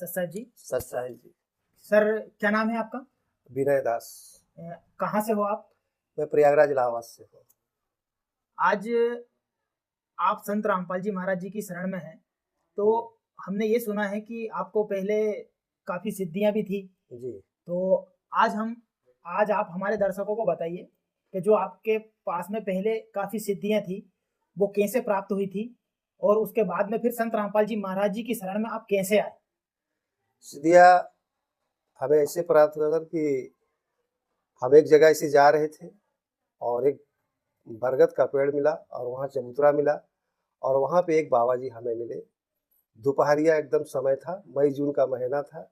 सत्साई जी। सत्साई जी। Sir क्या नाम है आपका? विनय दास। कहाँ से हो आप? मैं प्रयागराज इलाहाबाद से हूँ। आज आप संत रामपाल जी महाराज जी की शरण में हैं, तो हमने ये सुना है कि आपको पहले काफी सिद्धियां भी थी। जी। तो आज आप हमारे दर्शकों को बताइए कि जो आपके पास में पहले काफी सिद्धियां थी वो कैसे प्राप्त हुई थी, और उसके बाद में फिर संत रामपाल जी महाराज जी की शरण में आप कैसे आए? सिद्धियाँ हमें ऐसे प्राप्त हुआ सर कि हम एक जगह ऐसे जा रहे थे और एक बरगद का पेड़ मिला और वहाँ चबूतरा मिला और वहाँ पे एक बाबा जी हमें मिले। दोपहरिया एकदम समय था, मई जून का महीना था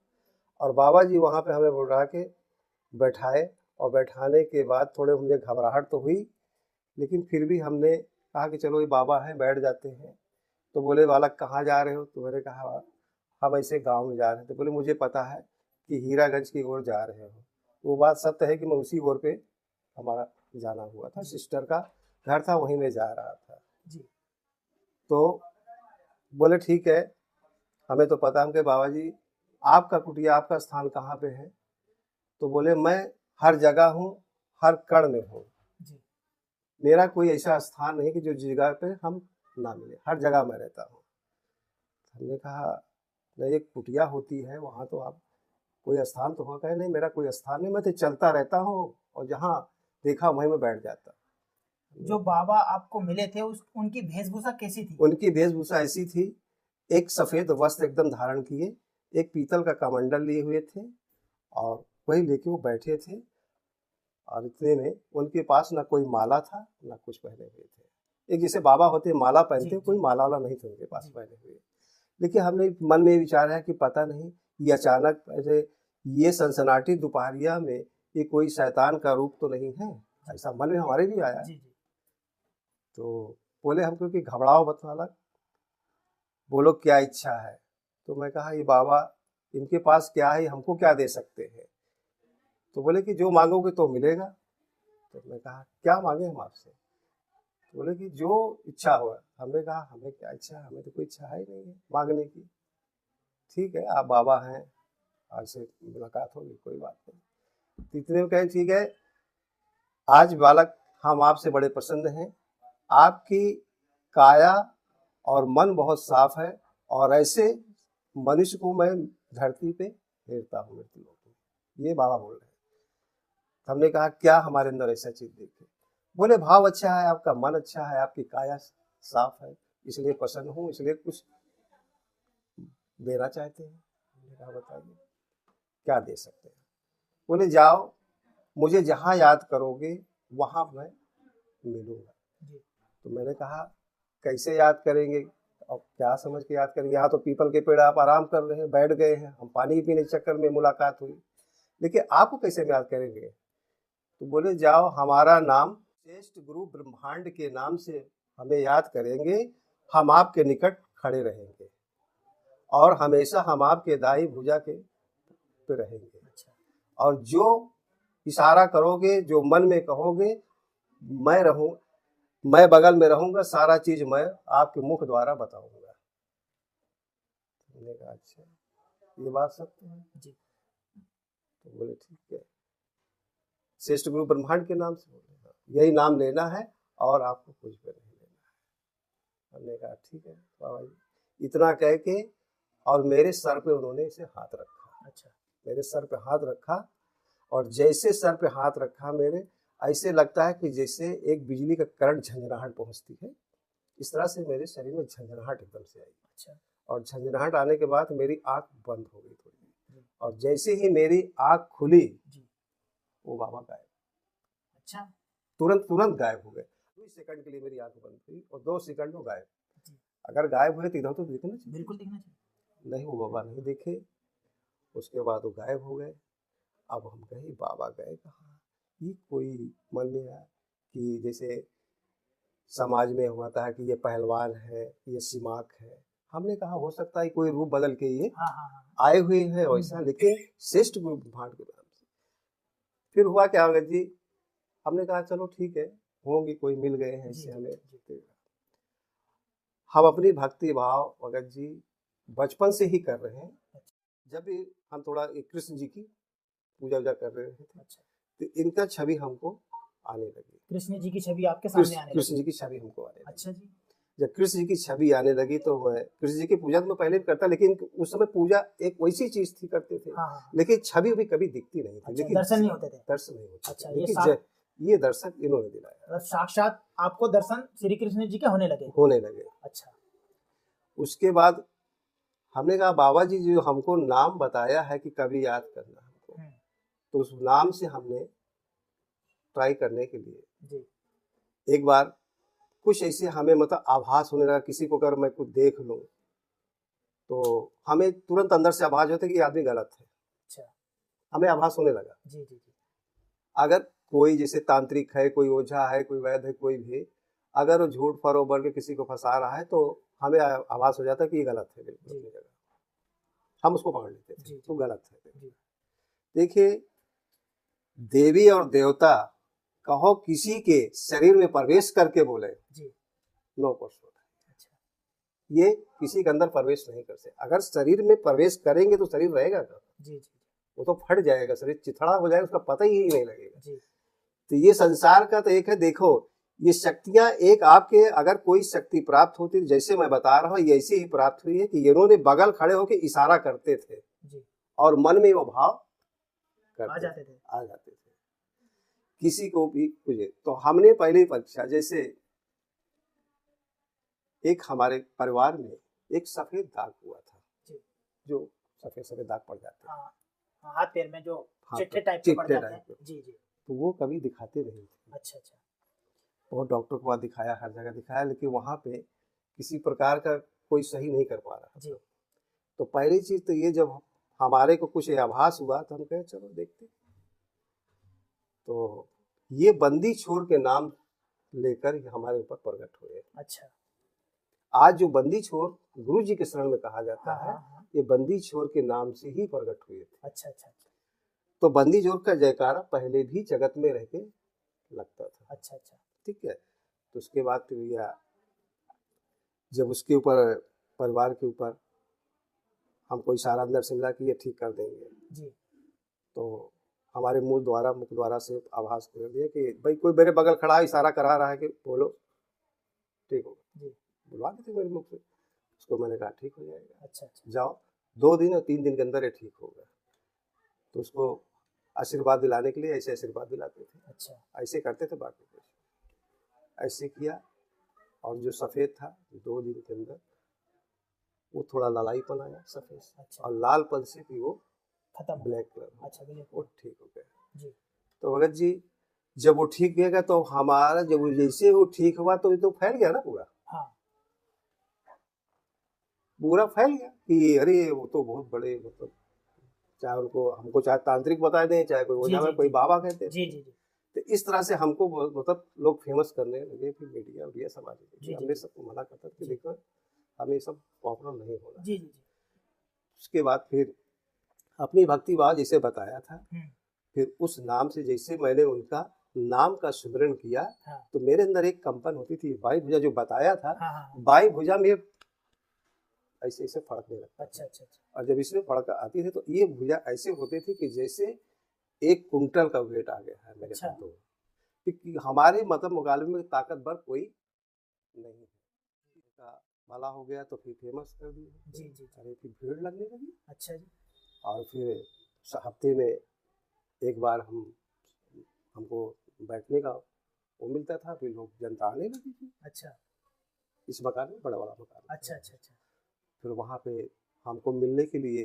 और बाबा जी वहाँ पे हमें बुला के बैठाए और बैठाने के बाद थोड़े मुझे घबराहट तो हुई, लेकिन फिर भी हमने कहा कि चलो ये बाबा हैं, बैठ जाते हैं। तो बोले बालक कहाँ जा रहे हो? तो मैंने कहा हम ऐसे गांव में जा रहे हैं। तो बोले मुझे पता है कि हीरागंज की ओर जा रहे हो। वो बात सत्य है कि मैं उसी ओर पे हमारा जाना हुआ था, सिस्टर का घर था, वहीं में जा रहा था जी। तो बोले ठीक है, हमें तो पता है कि बाबा जी आपका कुटिया, आपका स्थान कहाँ पे है? तो बोले मैं हर जगह हूँ, हर कण में हूँ, मेरा कोई ऐसा स्थान नहीं कि जो जगह पे हम ना मिले, हर जगह मैं रहता हूँ। हमने कहा नहीं, एक कुटिया होती है, वहाँ तो आप कोई स्थान तो होगा? नहीं, मेरा कोई स्थान नहीं, मैं तो चलता रहता हूँ और जहाँ देखा वहीं में बैठ जाता। जो बाबा आपको मिले थे उनकी वेशभूषा कैसी थी? उनकी वेशभूषा ऐसी थी, एक सफेद वस्त्र एकदम धारण किए, एक पीतल का कमंडल लिए हुए थे और वही लेके वो बैठे थे और इतने में उनके पास ना कोई माला था ना कुछ पहने हुए थे। एक जैसे बाबा होते माला पहनते, कोई माला वाला नहीं थे उनके पास पहने हुए। लेकिन हमने मन में विचार है कि पता नहीं ये अचानक ऐसे ये सनसनाटी दोपहरिया में ये कोई शैतान का रूप तो नहीं है, ऐसा मन में हमारे भी आया। तो बोले हम क्योंकि घबराओ मत बालक, बोलो क्या इच्छा है? तो मैं कहा ये बाबा इनके पास क्या है, हमको क्या दे सकते हैं? तो बोले कि जो मांगोगे तो मिलेगा। तो मैं कहा क्या मांगे हम आपसे? तो बोले कि जो इच्छा हो। हमने कहा हमें क्या इच्छा, हमें तो कोई इच्छा है ही नहीं है मांगने की। ठीक है, आप बाबा हैं, आज से मुलाकात होगी, कोई बात नहीं। तो इतने में कहें ठीक है, आज बालक हम आपसे बड़े पसंद हैं, आपकी काया और मन बहुत साफ है और ऐसे मनुष्य को मैं धरती पे हेरता हूँ मृत्यु लोक में। ये बाबा बोल रहे हैं। हमने कहा क्या हमारे अंदर ऐसा चीज देखे? बोले भाव अच्छा है, आपका मन अच्छा है, आपकी काया साफ है, इसलिए प्रसन्न हूँ, इसलिए कुछ देना चाहते हैं। हमने कहा बताइए क्या दे सकते हैं? बोले जाओ, मुझे जहाँ याद करोगे वहाँ मैं मिलूंगा। तो मैंने कहा कैसे याद करेंगे और क्या समझ के याद करेंगे? यहाँ तो पीपल के पेड़ आप आराम कर रहे हैं, बैठ गए हैं, हम पानी पीने चक्कर में मुलाकात हुई, लेकिन आपको कैसे याद करेंगे? तो बोले जाओ, हमारा नाम श्रेष्ठ गुरु ब्रह्मांड के नाम से हमें याद करेंगे, हम आपके निकट खड़े रहेंगे और हमेशा हम आपके दाई भुजा के पे रहेंगे। और जो इशारा करोगे, जो मन में कहोगे, मैं रहूं, मैं बगल में रहूंगा, सारा चीज मैं आपके मुख द्वारा बताऊंगा। मैंने कहा अच्छा ये बात सत्य है जी। तो बोले ठीक है, श्रेष्ठ गुरु ब्रह्मांड के नाम से बोले यही नाम लेना है और आपको कुछ भी नहीं लेना है। हमने कहा ठीक है बाबा जी। इतना कह के और मेरे सर पे उन्होंने इसे हाथ रखा। अच्छा, मेरे सर पे हाथ रखा और जैसे सर पे हाथ रखा मेरे, ऐसे लगता है कि जैसे एक बिजली का करंट झंझनाहट पहुंचती है, इस तरह से मेरे शरीर में झंझनाहट एकदम से आई। अच्छा, और झंझनाहट आने के बाद मेरी आंख बंद हो गई थोड़ी, और जैसे ही मेरी आंख खुली वो बाबा गायब। अच्छा, तुरंत तुरंत गायब हो गए। 2 सेकंड के लिए मेरी आंख बंद थी और 2 सेकंड में गायब। अगर गायब हुए तो इधर तो दिखना चाहिए, बिल्कुल दिखना चाहिए। नहीं, वो बाबा नहीं दिखे। उसके बाद वो गायब हो गए। अब हम कहे बाबा गए कहाँ? ये कोई मन में आया कि जैसे समाज में होता है कि ये पहलवान है, ये सिमाक है। हमने कहा हो सकता है कोई रूप बदल के ये आए हुए हैं वैसा, लेकिन श्रेष्ठ गुरु ब्रह्मांड के नाम से। फिर हुआ क्या भगत जी? हमने कहा चलो ठीक है, होंगे कोई मिल गए हैं इससे हमें। हम अपनी भक्ति भाव भगत जी बचपन से ही कर रहे हैं। जब भी हम थोड़ा कृष्ण जी की पूजा वूजा कर रहे थे, अच्छा, तो इनका छवि हमको आने लगी। कृष्ण जी की छवि आपके सामने आने कृष्ण लगी। जी की छवि हमको आने लगी। अच्छा जी। जब कृष्ण जी की छवि आने लगी तो मैं कृष्ण जी की पूजा तो मैं पहले भी करता, लेकिन उस समय पूजा एक वैसी चीज थी करते थे, हाँ हाँ। लेकिन छवि भी कभी दिखती नहीं थी। अच्छा, लेकिन दर्शन नहीं होते थे। दर्शन नहीं होते अच्छा, थे, ये लेकिन ये दर्शन इन्होंने दिलाया, मतलब साक्षात आपको दर्शन श्री कृष्ण जी के होने लगे। होने लगे। अच्छा, उसके बाद हमने कहा बाबा जी जो हमको नाम बताया है कि कभी याद करना हमको, तो उस नाम से हमने ट्राई करने के लिए जी, एक बार कुछ ऐसे हमें मतलब आभास होने लगा, किसी को अगर मैं कुछ देख लूं तो हमें तुरंत अंदर से आभास होता है कि ये आदमी गलत है। अच्छा, हमें आभास होने लगा। जी जी जी, अगर कोई जैसे तांत्रिक है, कोई ओझा है, कोई वैद्य है, कोई भी अगर वो झूठ फरोब बोल के किसी को फंसा रहा है तो हमें आभास हो जाता है कि ये गलत है, बिल्कुल अपनी जगह हम उसको पकड़ लेते थे, तो गलत है। देखिए, देवी और देवता कहो किसी के शरीर में प्रवेश करके बोले, नो पॉसिबल, ये किसी के अंदर प्रवेश नहीं कर सकते। अगर शरीर में प्रवेश करेंगे तो शरीर रहेगा का? जी जी, वो तो फट जाएगा, शरीर चिथड़ा हो जाएगा, उसका पता ही नहीं लगेगा जी। तो ये संसार का तो एक है, देखो ये शक्तियां एक आपके अगर कोई शक्ति प्राप्त होती, जैसे मैं बता रहा हूँ ये ऐसी ही प्राप्त हुई है कि इन्होंने बगल खड़े होकर इशारा करते थे जी। और मन में वो भाव आ जाते थे किसी को भी कुछ। तो हमने पहले परीक्षा, जैसे एक हमारे परिवार में एक सफेद दाग हुआ था जी। जो सफेद दाग पड़ जाते हैं, हाथ पैर में जो चिट्टे टाइप के पड़ जाते हैं जी जी, तो वो कभी दिखाते नहीं थे। अच्छा अच्छा, बहुत डॉक्टर को दिखाया, हर जगह दिखाया, लेकिन वहां पे किसी प्रकार का कोई सही नहीं कर पा रहा जी। तो पहली चीज तो ये, जब हमारे को कुछ आभास हुआ तो हम कहे चलो देखते। तो ये बंदी छोर के नाम लेकर हमारे ऊपर प्रकट हुए। अच्छा, आज जो बंदी छोर गुरु जी के शरण में कहा जाता है, ये बंदी छोर के नाम से ही प्रकट हुए थे। अच्छा अच्छा, तो बंदी छोर का जयकारा पहले भी जगत में रह के लगता था। अच्छा अच्छा, ठीक है। तो उसके बाद फिर भैया जब उसके ऊपर परिवार के ऊपर हमको इशारा अंदर से मिला कि ये ठीक कर देंगे जी, तो हमारे मुख द्वारा से आभास कर दिया कि भाई कोई मेरे बगल खड़ा इशारा करा रहा है कि बोलो ठीक होगा जी, बुलवा देते मेरे मुख से। उसको मैंने कहा ठीक हो जाएगा। अच्छा अच्छा, जाओ 2 दिन और 3 दिन के अंदर ये ठीक होगा। तो उसको आशीर्वाद दिलाने के लिए ऐसे आशीर्वाद दिलाते थे। अच्छा, ऐसे करते थे, बाकी कुछ ऐसे किया। और जो सफेद था 2 दिन के अंदर वो थोड़ा लालाईपन आया सफेद। अच्छा, और लालपन से भी वो खत्म, ब्लैक कलर। अच्छा, वो ठीक हो गया जी। तो भगत जी जब वो ठीक गया तो हमारा जब जैसे वो ठीक हुआ तो फैल गया ना पूरा। हाँ, पूरा फैल गया कि अरे वो तो बहुत बड़े, मतलब चाहे उनको हमको चाहे तांत्रिक बता दें, चाहे कोई ओझा में कोई बाबा कहते हैं जी जी जी। तो इस तरह से हमको मतलब लोग फेमस करने लगे, फिर मीडिया समाज में। हमने सबको मना करता कि देखो हमें सब पॉपुलर नहीं होना जी जी। उसके बाद फिर अपनी भक्ति भाव जैसे बताया था, फिर उस नाम से जैसे मैंने उनका नाम का सुमिरन किया, तो मेरे अंदर एक कंपन होती थी। बाई भुजा जो बताया था, बाई भुजा में ऐसे ऐसे फड़कने लगता। अच्छा अच्छा, और जब इसमें फड़क आती थी तो ये भुजा ऐसे होते थे कि जैसे 1 कुंटल का वेट आ गया है मेरे हाथों में। क्योंकि हमारे मतलब मुकाबले में ताकतवर कोई नहीं है। भला हो गया तो फिर फेमस कर दिया जी जी। अरे फिर भीड़ लगने लगी। अच्छा जी। और फिर हफ्ते में एक बार हमको बैठने का वो मिलता था, फिर लोग जनता आने लगी थी। अच्छा, इस मकान में बड़ा मकान। अच्छा अच्छा अच्छा। फिर वहाँ पे हमको मिलने के लिए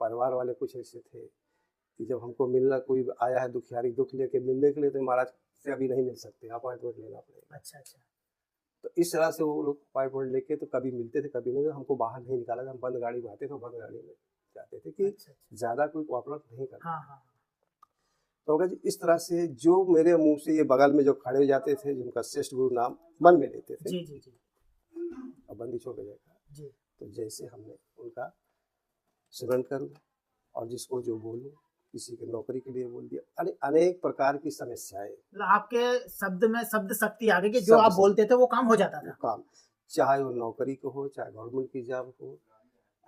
परिवार वाले कुछ ऐसे थे कि जब हमको मिलना, कोई आया है दुखियारी दुख लेके मिलने के लिए, तो महाराज से अभी नहीं मिल सकते, अपॉइंटमेंट लेना पड़ेगा। अच्छा अच्छा। तो इस तरह से वो लोग अपॉइंटमेंट लेके तो कभी मिलते थे कभी नहीं। हमको बाहर नहीं निकाला, हम बंद गाड़ी में आते थे, बंद गाड़ी में जाते थे कि ज्यादा कोई कॉपरेट नहीं करता। हाँ हाँ। तो जी इस तरह से जो मेरे मुंह से ये बगल में जो खड़े हो जाते थे, जिनका श्रेष्ठ गुरु नाम मन में लेते थे जी जी जी, और बंदी छोड़ के जी, तो जैसे हमने उनका स्मरण करूँ और जिसको जो बोलूँ, किसी के नौकरी के लिए बोल दिया, अनेक प्रकार की समस्याएं। आपके शब्द में शब्द शक्ति आ गई कि जो आप बोलते थे वो काम हो जाता था। काम चाहे वो नौकरी को हो, चाहे गवर्नमेंट की जॉब हो,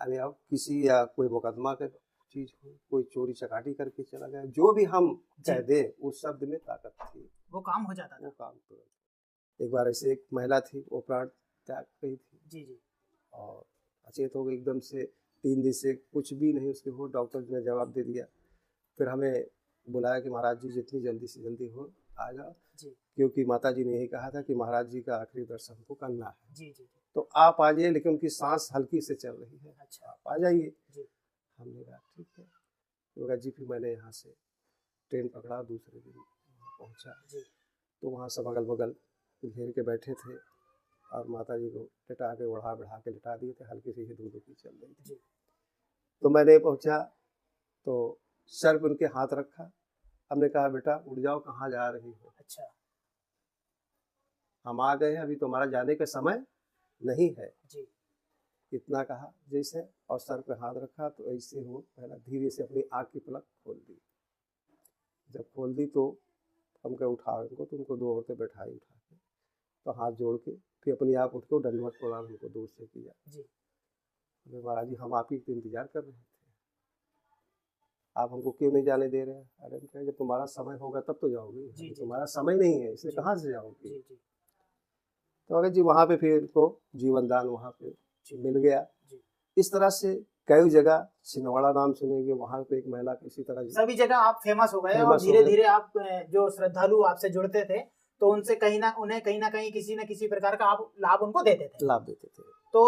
अरे अब किसी या कोई मुकदमा के चीज हो, कोई चोरी चकाटी करके चला गया, जो भी हम कह दें उस शब्द में ताकत थी, वो काम हो जाता वो था। काम तुरंत। एक बार ऐसे एक महिला थी, वो प्राण त्याग गई थी जी जी और अचेत हो गई एकदम से। 3 दिन से कुछ भी नहीं उसके हो, डॉक्टर ने जवाब दे दिया। फिर हमें बुलाया कि महाराज जी जितनी जल्दी से जल्दी हो आ जाओ, जी क्योंकि माता जी ने यही कहा था कि महाराज जी का आखिरी दर्शन हमको करना है। जी जी जी। तो आप आ जाइए, लेकिन उनकी सांस हल्की से चल रही है, अच्छा। आप आ जाइए। जी हमने कहा ठीक है। तो कहा जी, फिर मैंने यहाँ से ट्रेन पकड़ा, दूसरे दिन वहाँ पहुँचा। जी तो वहाँ सब अगल बगल घेर के बैठे थे और माता जी को लिटा के बढ़ा बढ़ा के लिटा दिए थे, हल्की सी धूप की चल रही थी। जी तो मैंने पहुँचा तो सर पे उनके हाथ रखा। हमने कहा बेटा उठ जाओ, कहाँ जा रही हो? अच्छा। हम आ गए हैं, अभी तुम्हारा जाने का समय नहीं है, जी इतना कहा जैसे, और सर पे हाथ रखा। तो ऐसे वो पहला धीरे से अपनी आँख की पलक खोल दी। जब खोल दी तो हम कहे उठा इनको, तो उनको 2 औरतें बैठाई उठा के, तो हाथ जोड़ के फिर अपनी आप उठ के दंडवत प्रणाम हमको दूर से किया। जी महाराज जी हम आप ही का इंतजार कर रहे थे, आप हमको क्यों नहीं जाने दे रहे हैं? अरे हम कहे जब तुम्हारा समय होगा तब तो जाओगे, जी, जी, तुम्हारा समय नहीं है, इसलिए जी, कहाँ से जाओगे? जी जी तो अगर जी वहाँ पे फिर तो जीवन दान वहाँ पे मिल गया। जी। इस तरह से कई जगह, छिंदवाड़ा नाम सुनेंगे, वहाँ पे एक महिला किसी तरह सभी जगह आप फेमस हो गए और फेमस हो धीरे गए। धीरे आप जो श्रद्धालु आपसे जुड़ते थे तो उनसे उन्हें कहीं ना कहीं किसी न किसी प्रकार का आप लाभ उनको देते थे। लाभ देते थे। तो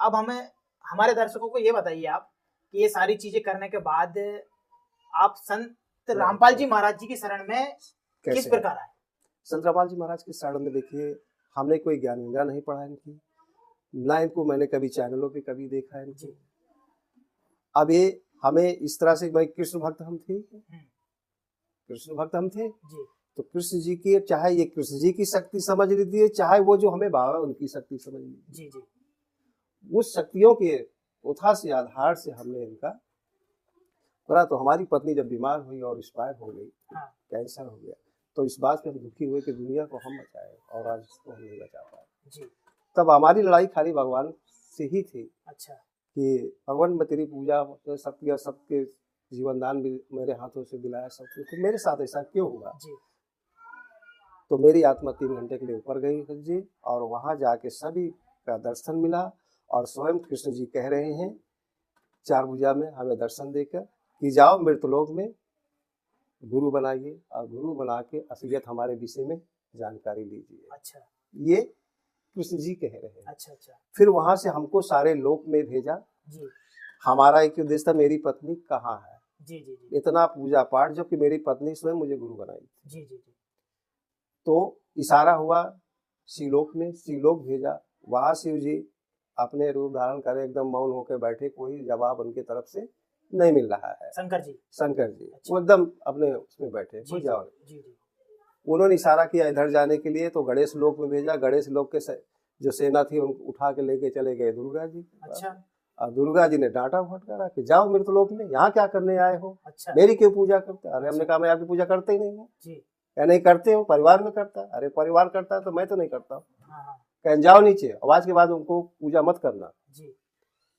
अब हमें हमारे दर्शकों को ये बताइए आप कि ये सारी चीजें करने के बाद आप संत रामपाल जी महाराज जी की शरण में किस प्रकार आए? संत रामपाल जी महाराज की शरण में देखिए, हमने कोई ज्ञान गंगा नहीं पढ़ा इनकी, ना इनको मैंने कभी चैनलों पे कभी देखा है इनको। अब ये हमें इस तरह से, भाई कृष्ण भक्त हम थे, कृष्ण भक्त हम थे जी। तो कृष्ण जी की, चाहे ये कृष्ण जी की शक्ति समझ लीजिए, चाहे वो जो हमें बाबा उनकी शक्ति समझ लीजिए, जी जी, उस शक्तियों के उथा से आधार से हमने इनका करा। तो हमारी पत्नी जब बीमार हुई और एक्सपायर हो गई, हाँ। कैंसर हो गया, तो इस बात पे हम दुखी हुए कि दुनिया को हम बचाए और आज इसको हम नहीं बचा पाए। तब हमारी लड़ाई खाली भगवान से ही थी। अच्छा। कि भगवान मैं तेरी पूजा सबके सबके जीवन दान भी मेरे हाथों से दिलाया सब कुछ, तो मेरे साथ ऐसा क्यों हुआ? जी। तो मेरी आत्मा 3 घंटे के लिए ऊपर गई जी, और वहाँ जाके सभी का दर्शन मिला और स्वयं कृष्ण जी कह रहे हैं 4 भुजा में हमें दर्शन देकर कि जाओ मृतलोक में गुरु बनाइए और गुरु बना के असलियत हमारे विषय में जानकारी लीजिए। अच्छा। ये कृष्ण जी कह रहे हैं। अच्छा अच्छा। फिर वहां से हमको सारे लोक में भेजा जी। हमारा एक उद्देश्य था, मेरी पत्नी कहाँ है? जी जी जी। इतना पूजा पाठ, जबकि मेरी पत्नी स्वयं मुझे गुरु बनाई। जी जी जी। तो इशारा हुआ शिवलोक में, शिवलोक भेजा, वहां शिव जी अपने रूप धारण करे एकदम मौन होकर बैठे, कोई जवाब उनके तरफ से नहीं मिल रहा है। शंकर जी। अच्छा। वो एकदम अपने उसमें बैठे। जी जाओ। जी जी। उन्होंने इशारा किया इधर जाने के लिए, तो गणेश लोक में भेजा। गणेश लोक के जो सेना थी उनको उठा के लेके चले गए दुर्गा जी। अच्छा। और दुर्गा जी ने डांटा फटकारा कि जाओ मृतलोक में, यहाँ क्या करने आए हो? अच्छा। मेरी क्यों पूजा करते? अरे हमने कहा मैं आपकी पूजा करते ही नहीं हूँ। या नहीं करते हो? परिवार में करता है। अरे परिवार करता है तो मैं तो नहीं करता हूँ। कहें जाओ नीचे, आवाज के बाद उनको पूजा मत करना।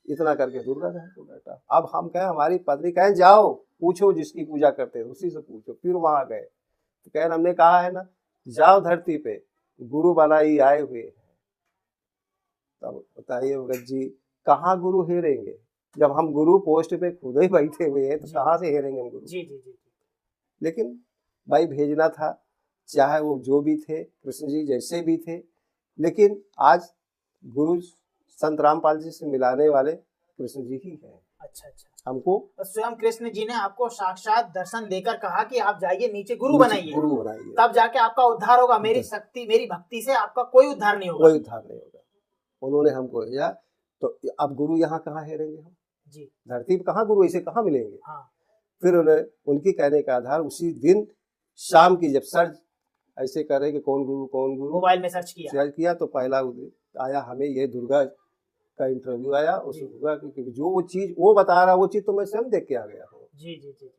इतना करके दुर्गा जी को बैठा। अब हम कहें हमारी पत्नी कहें जाओ पूछो जिसकी पूजा करते हो उसी से पूछो। फिर वहां गए तो कहें हमने कहा है ना जाओ धरती पे गुरु बनाई आए हुए हैं। तब बताइए भगत जी कहाँ गुरु हेरेंगे? जब हम गुरु पोस्ट पे खुद ही बैठे हुए हैं तो कहाँ से हेरेंगे हम गुरु? जी जी जी। लेकिन भाई भेजना था, चाहे वो जो भी थे, कृष्ण जी जैसे भी थे, लेकिन आज गुरु संत रामपाल जी से मिलाने वाले कृष्ण जी ही हैं। अच्छा अच्छा। हमको स्वयं कृष्ण जी ने आपको साक्षात दर्शन देकर कहा कि आप जाइए नीचे गुरु बनाइए, तब जाके आपका उद्धार होगा। मेरी शक्ति मेरी भक्ति से आपका कोई उद्धार नहीं होगा। कोई उद्धार नहीं होगा। उन्होंने हमको दिया। तो अब गुरु यहाँ कहाँ हेरेंगे हम? जी। धरती पर कहाँ गुरु ऐसे कहाँ मिलेंगे? हाँ। फिर उन्हें उनकी कहने का आधार उसी दिन शाम की जब सर्च ऐसे करे कि कौन गुरु मोबाइल में सर्च किया तो पहला आया हमें ये दुर्गा का इंटरव्यू आया। उस दुर्गा की जो वो चीज वो बता रहा वो चीज तो मैं स्वयं देख के आ गया हूँ। जी जी जी।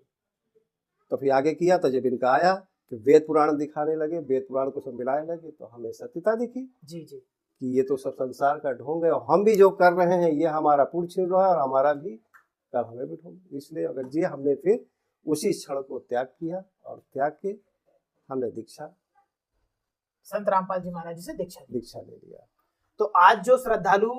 तो फिर आगे किया तो जब इनका आया तो वेद पुराण दिखाने लगे, वेद पुराण को सब मिलाने लगे तो हमें सत्यता दिखी। जी जी। कि ये तो सब संसार का ढोंग है और हम भी जो कर रहे हैं ये हमारा पुण्य छिन रहा है और हमारा भी कल हमें भी ठोक। इसलिए अगर जी हमने फिर उसी क्षण को त्याग किया और त्याग के हमने संत रामपाल जी महाराज जी से दीक्षा ले लिया। तो आज जो श्रद्धालु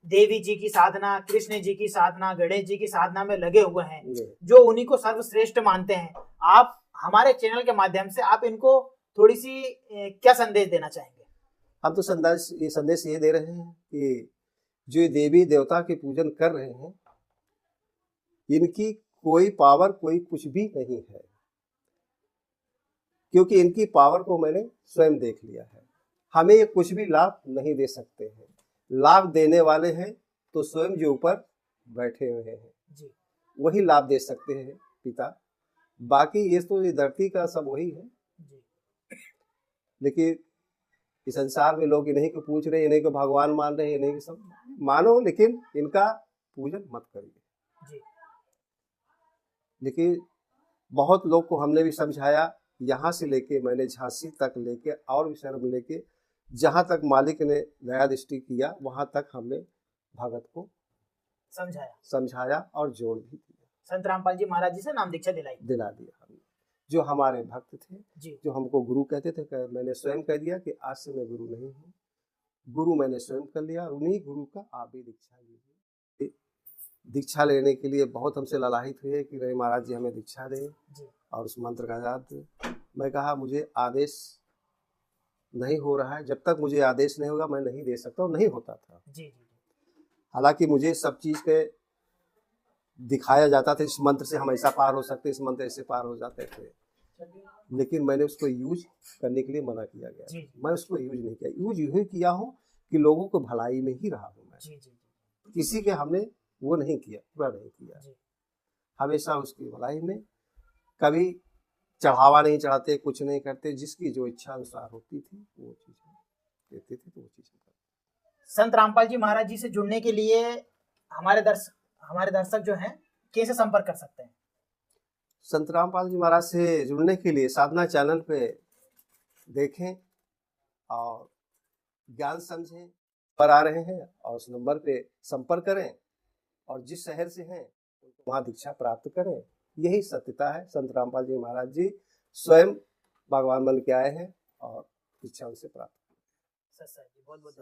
देवी जी की साधना, कृष्ण जी की साधना, गणेश जी की साधना में लगे हुए हैं, जो उन्हीं को सर्वश्रेष्ठ मानते हैं, आप हमारे चैनल के माध्यम से आप इनको थोड़ी सी क्या संदेश देना चाहेंगे? हम तो संदेश ये दे रहे हैं कि जो देवी देवता के पूजन कर रहे हैं, इनकी कोई पावर, कोई कुछ भी नहीं है, क्योंकि इनकी पावर को मैंने स्वयं देख लिया है। हमें ये कुछ भी लाभ नहीं दे सकते हैं। लाभ देने वाले हैं तो स्वयं जो ऊपर बैठे हुए हैं जी, वही लाभ दे सकते हैं पिता। बाकी ये तो ये धरती का सब वही है जी। लेकिन इस संसार में लोग इन्हीं को पूछ रहे हैं, इन्हीं को भगवान मान रहे हैं, इन्हीं को सब मानो, लेकिन इनका पूजन मत करिए जी। लेकिन बहुत लोग को हमने भी समझाया, यहाँ से लेके मैंने झांसी तक लेके और भी शर्म लेके जहाँ तक मालिक ने दया दृष्टि किया वहाँ तक हमने भगत को समझाया और जोड़ भी दिया। संत रामपाल जी महाराज जी से नाम दीक्षा दिला दिया हमने। जो हमारे भक्त थे जी, जो हमको गुरु कहते थे, मैंने स्वयं कह दिया कि आज से मैं गुरु नहीं हूँ, गुरु मैंने स्वयं कर लिया। और उन्हीं गुरु का आप भी दीक्षा लीजिए। दीक्षा लेने के लिए बहुत हमसे ललाहित हुए कि नहीं महाराज जी हमें दीक्षा दें और उस मंत्र का जाप दें। मैं कहा मुझे आदेश नहीं हो रहा है, जब तक मुझे आदेश नहीं होगा मैं नहीं दे सकता, और नहीं होता था जी। हालांकि मुझे सब चीज के दिखाया जाता था, इस मंत्र से हम ऐसा पार हो सकते, इस मंत्र से पार हो जाते थे, लेकिन मैंने उसको यूज करने के लिए मना किया गया जी। मैं उसको यूज नहीं किया। यूज यूं किया हूँ कि लोगों को भलाई में ही रहा हूँ मैं जी। किसी के हमने वो नहीं किया, पूरा नहीं किया जी। हमेशा उसकी भलाई में, कभी चढ़ावा नहीं चढ़ाते, कुछ नहीं करते, जिसकी जो इच्छा अनुसार होती थी वो चीज देते थे, तो वो चीज करते। संत रामपाल जी महाराज जी से जुड़ने के लिए हमारे दर्शक जो हैं कैसे संपर्क कर सकते हैं? संत रामपाल जी महाराज से जुड़ने के लिए साधना चैनल पे देखें और ज्ञान समझें, पर आ रहे हैं और उस नंबर पे संपर्क करें और जिस शहर से हैं वहाँ दीक्षा प्राप्त करें। यही सत्यता है। संत रामपाल जी महाराज जी स्वयं भगवान बन के आए हैं और दीक्षा उनसे प्राप्त। बहुत बहुत